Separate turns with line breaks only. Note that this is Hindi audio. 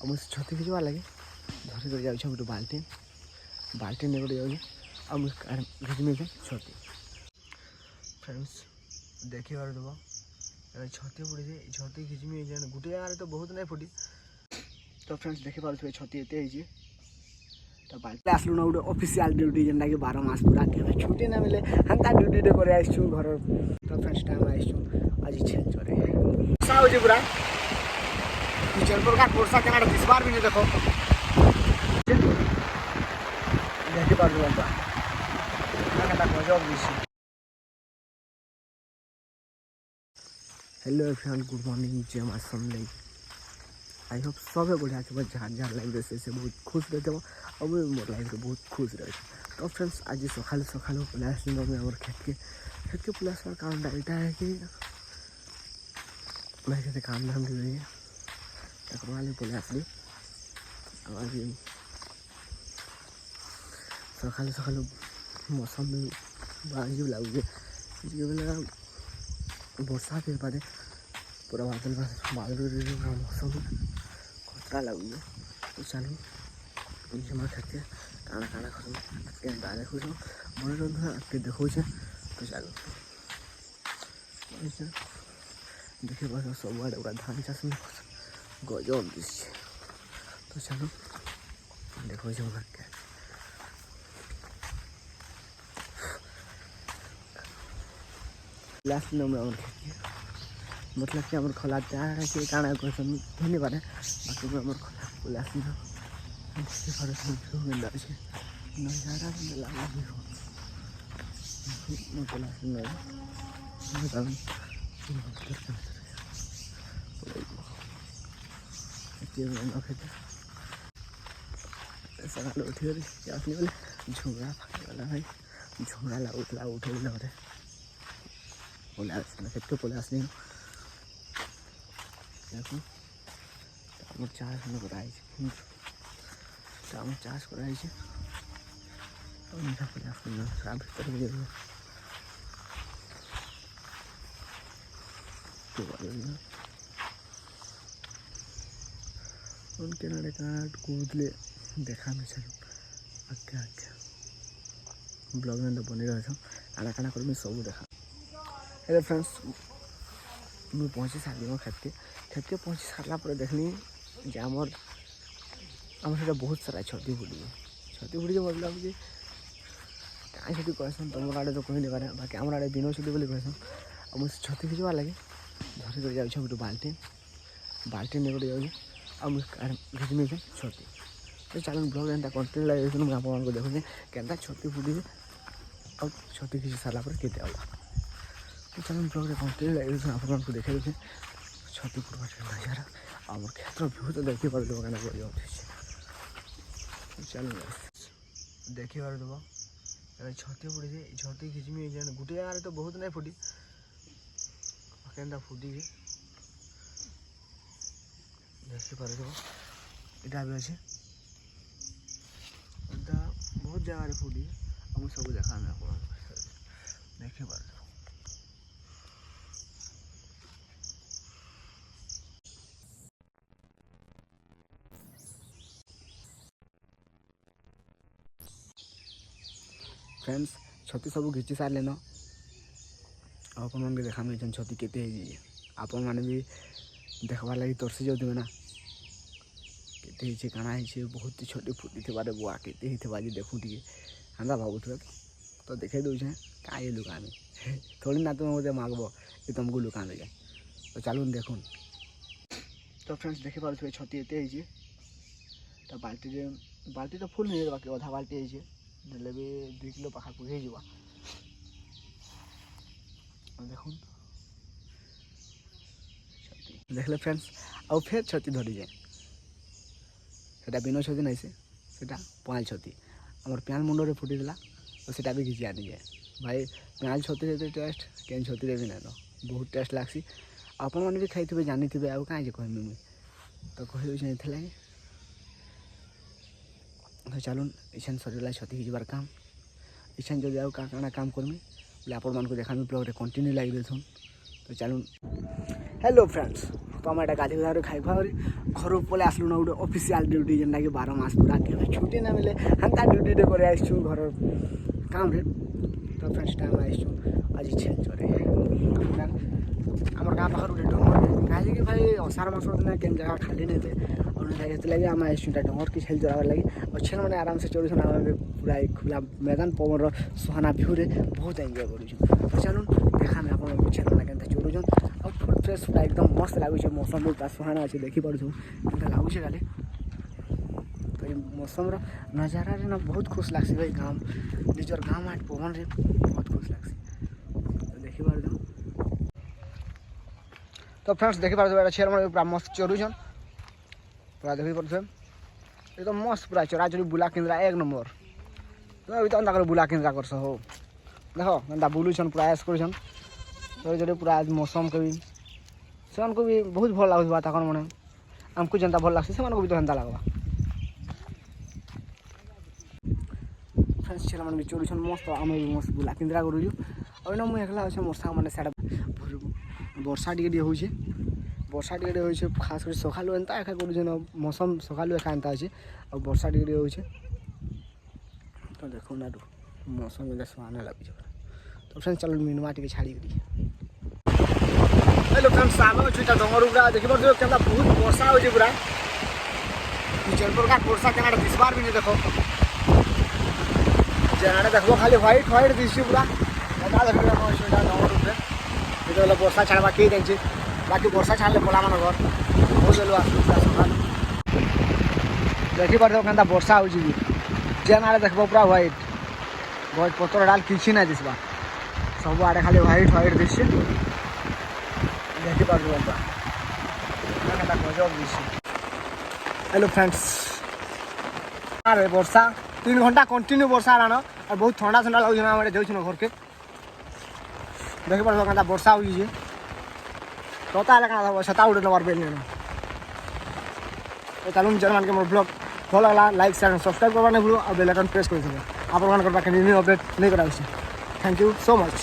मुझे छती खिंचवा लगे धरी कर जाऊँ गोटे बाल्टी बाल्टी नहीं गोटे जाऊँ और मुझे घिचमी छती फ्रेंड्स देखिए देव छती पड़ी छती घिचमी गोटे जगह तो बहुत नहीं फुटी तो फ्रेंड्स देखिए छती एत तो बाल्टी आसलु ना गोटे ऑफिशियल ड्यूटी जेनटा कि 12 मास पूरा के छुट्टी ना मिले हेन्ता ड्यूटी कर घर तो फ्रेंड्स टाइम आसचु आज छेलचरे वर्षा हो पूरा प्रकार वर्षा के दिशबार भी नहीं देख देखिपार गजब दिशा हेलो एवरीवन गुड मॉर्निंग जय मां समले आई होप सब बढ़िया थे जहाँ जहाँ लाइफ से बहुत खुश रहते हो और मुझे मोर लाइफ में बहुत खुश रहे तो फ्रेंड्स आज सकाल सकाल पलास आम खेत के पलास कारण यहाँ है कि मैं कहते काम धाम रही है पलास आज सकाल सकाल मौसम भी अजीब लगे वर्षा के बाद पूरा बादल मौसम खतरा लगे तो चलो जमा खेते काना काना कर देखो मनोरंजन आगे देखो तो चलो देखे पास सब आड़े पूरा धान चाष में गजब दिशे तो चलो देखो आगे लास्ट नंबर खेती मतलब कि आम खोला तैयार है कि काना कहते नहीं पारे बाकी आम खोला लास्ट नजारा लगे सकाल उठी आसने बोले झुमरा फाटगला भाई झुमरा लगुला उठे बोले खेत पले आसनी देखो चाष कराई चाष कराई पले आस भर उनके नाड़े काट कूदले देखा मैं चलो आगे आगे ब्लॉग में तो बनी रहा काना काना कर सब देखा हेलो फ्रेंड्स मुझे पहुँची सारी खेत के पहुँची सारा पर देखनी जे आमर से बहुत सारा छती फुटी मतलब कि कहीं छुट्टी कहसन तुम आड़े तो कहीं नहीं पारे बाकी आम आड़े बिना छुट्टी बोली कहसन और मुझे छती खिंचवा लगे धरी कर जाऊँ गोटे बाल्टी नहीं गोटे जाऊँ और मुझे घिचमी छती तो चलो ब्लॉग एंता कंटिन्यू लगे आप देखुचे केन्ता छती फुटी और छती खिंची सारा पर केते आला तो चलो ब्लॉग कंटिन्यू लगे आपको देखे छती फुटवा नजारा आम क्षेत्र व्यू तो देखी पारे देव क्या बढ़िया चलो देखी पारे देव छती पड़ी छती खिचमी गोटे जगह तो बहुत नहीं फुटी केन्ता फुटी देखी पारे देव इटा भी अच्छे बहुत जगह फुटी आम सब देखा देखी पारे फ्रेंड्स छती सब घिची सारे न अपन मन देखा मिल छती केते आपण मैंने भी देखबार लगी तरसी जाऊे ना केते काना बहुत छटी फुटी थे बुआ केते आज देखूँ टे हाँ भावुए तो देखे दूचे क्या ये लुकामी थोड़ी ना तुम मुझे मांगब ये तुमको लुकामे जाए तो चलो देखुन तो फ्रेंड्स देखी पारे छती एत तो बाल्टी तो फुल नहीं बाकी अधा बाल्टी है भी 2 किलो पाखापाखि हो देखुन देखले फ्रेंड्स आउ फिर छती धरी जाए सेटा बिना छती नहीं से पाँच छती आम प्याज मुंडे फुटीला तो सीटा भी घिची आनी जाए भाई प्याज छती टेस्ट केन छती भी ना बहुत टेस्ट लग्सी आपण मैंने भी खाई जानी थे आउ कहीं कहमी मुझे तो कही लगे तो चलो इछान सरीगला छती खिचबार काम इछान जब आउ काना काम करमी बोले आपण मानक देखा ब्लॉग कंटिन्यू लगे देथुन तो चलो हेलो फ्रेंड्स तो आम एटा गाधि गुधा खाई खुआ घर पलि आसलु ना गोटे ऑफिशियल ड्यूटी जेनटा कि 12 मास पूरा के छुट्टी ना मिले हेन्ता ड्यूटी कर आसचु घर काम रे तो फ्रेंड्स टाइम आसचु आज छेल चरे आम गाँ पाखर गोटे डंगर कहीं भाई अषाढ़ मास दिन के जगह खाली नहीं थे और लगे आम आसचु डंगर की छेल चरावर लगे और छेल मैंने आराम से चलुन आम पूरा खुला मैदान पवन सुहाना भ्यूरे बहुत एंजॉय करूँ तो चलून देखा आप छेल मैंने के चलुन और फुल फ्रेश पूरा एकदम मस्त लगुच मौसम बहुत सुहाना अच्छे देखिपुँ के लगुच खाली तो ये मौसम नजारा रे ना बहुत खुश लग्सी भाई गाँव निजर गाँव आठ पवन रे बहुत खुश लग्सी तो देखिपुँ तो फ्रेंड्स देखिपुँ छेल मैंने पूरा मस्त चरुछन पूरा देखिपुँ एकदम मस्त पूरा चरा चरी बुला केन्द्रा 1 नंबर तो अभी तो अंदा बुला केन्द्रा करस हो देख एंता बुलुछन पूरा ऐश कर चरी पूरा आज मौसम के भी से भी बहुत भल लगुच वातावरण मैंने आमको जेनता भल लग्सी से भी तो हेन्ता लगवा फ्रेंड्स छेल मैंने भी चोरुछन मस्त आम भी मस्त बुला केन्द्रा करूँ और मुझे एकला अच्छे मोर सांग मैंने साढ़े वर्षा टे हो वर्षा टे हो खास कर सका एंता एका कर मौसम सका एका एंता अच्छे और वर्षा टे हो तो देखो ना मौसम एकदम सुहाना लगे तो फ्रेंड्स चलो मिनवा टे छाड़ी हेलो फ्रेंड्स आम अच्छे डंगर पूरा देखिए बहुत वर्षा हो पूरा चल प्रकार वर्षा के दिशबार भी नहीं देख जेना देखो खाली व्हाइट व्हाइट दिशे पूरा डंगर ये वर्षा छाड़ा किए जाइए बाकी वर्षा छाड़े पला मान घर बहुत गलु आस देखिपार क्या वर्षा हो जेना देख पूरा व्हाइट बहुत पतर डाल किसी ना दिशा सब आड़े खाली व्हाइट व्हाइट दिशे देखिपार गजब दिशे हेलो फ्रेंड्स अरे वर्षा 3 घंटा कंटिन्यू वर्षा आलान और बहुत ठंडा ठंडा लगे जाऊँ घर के देखिपार क्या वर्षा हो तो छता उड़े नवार बेल तो चलूँ जन मान के मोर ब्लॉग भल लगा लाइक शेयर सब्सक्राइब करवा नहीं भूलो और बेल आइकन प्रेस कर आप अपडेट नहीं करा थैंक यू सो मच।